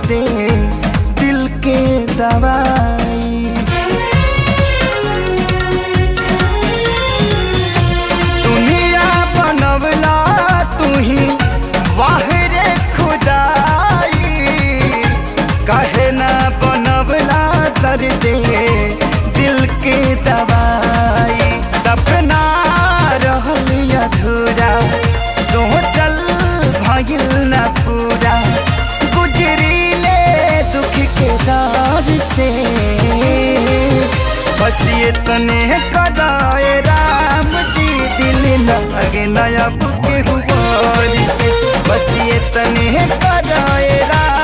दे दिल के दवाई। दुनिया बनवला तू ही वाह रे खुदाई, काहे ना बनवला दर्द दिल के दवाई। सपना रहल अधूरा सोचल भइल न पूरा, गुजरीले दुख के दौर से बस ये तने कदाए राम जी दिल लगे नया बुके हुआ से। बस ये तने कदाए राम